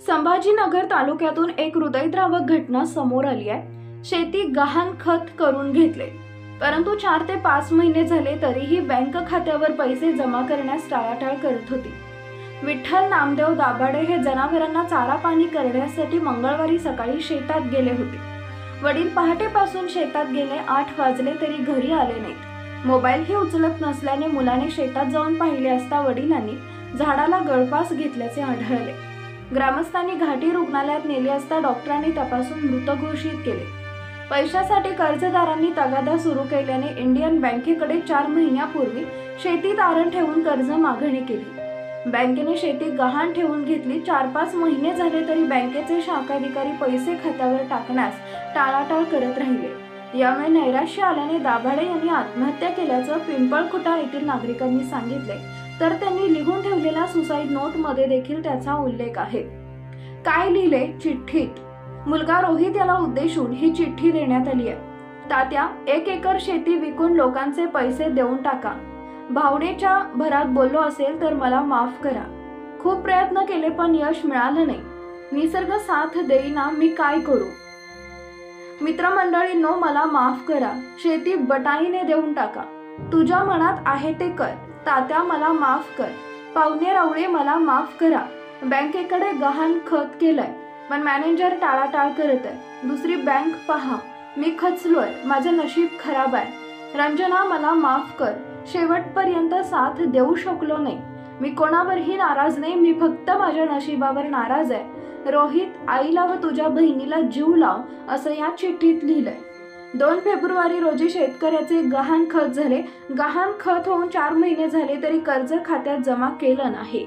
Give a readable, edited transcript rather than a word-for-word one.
संभाजीनगर तालुक्यातून एक हृदयद्रावक घटना समोर आली आहे। शेती गहाण खत करून घेतले, परंतु 4 ते 5 महिने झाले तरीही बँक खात्यावर पैसे जमा करण्यास टाळाटाळ करत होती। विठ्ठल नामदेव दाभाडे हे जनावरांना चारा पाणी करण्यासाठी मंगळवारी सकाळी शेतात गेले होते। वडील पहाटेपासून शेतात गेले, 8 वाजले तरी घरी आले नाहीत। मोबाईलही उचलत नसल्याने मुलाने शेतात जाऊन पाहिले असता वडिलांनी झाडाला गळफास घेतल्याचे आढळले। ग्रामस्थांनी घाटी रुग्णालयात नेले असता डॉक्टरांनी तपासून मृत घोषित केले। पैशासाठी कर्जदारांनी तगादा सुरू केल्याने इंडियन बँकेकडे 4 महिन्यापूर्वी शेती तारण ठेवून कर्ज मागणी केली। बँकेने शेती गहाण ठेवून घेतली। 4-5 महिने झाले तरी बँकेचे शाखाधिकारी पैसे खात्यावर टाकण्यास टाळाटाळ करत राहिले। यामुळे नैराश्य आल्याने दाभाडे यांनी आत्महत्या केल्याचं पिंपळखुटा येथील नागरिकांनी सांगितले, तर त्यांनी लिहून ठेवलेल्या सुसाईड नोट मध्ये देखील त्याचा उल्लेख आहे। काय लिहिले चिठ्ठीत? मुलगा रोहित याला उद्देशून ही चिठ्ठी देण्यात आली आहे। तात्या, 1 एकर शेती विकून लोकांचे पैसे देऊन टाका। भावनेच्या भरात बोललो असेल तर मला माफ करा। खूप प्रयत्न केले पण यश मिळालं नाही। निसर्ग साथ देईना, मी काय करू? मित्रमंडळींनो, मला माफ करा। शेती बटाईने देऊन टाका। तुझ्या मनात आहे ते कर। तात्या, मला माफ कर। पाहुणे रावळे, मला माफ करा। बँकेकडे गहाण खत केलंय, पण मॅनेजर टाळाटाळ करत आहे। दुसरी बँक पहा। मी खचलोय, माझं नशीब खराब आहे। रंजना, मला माफ कर। शेवटपर्यंत साथ देऊ शकलो नाही। मी कोणावरही नाराज नाही, मी फक्त माझ्या नशिबावर नाराज आहे। रोहित, आईला व तुझ्या बहिणीला जीव लाव, असं या चिठ्ठीत लिहिलंय। 2 फेब्रुवारी रोजी शेतकऱ्याचे गहाण खत झाले। गहाण खत होऊन 4 महिने झाले तरी कर्ज खात्यात जमा केलं नाही।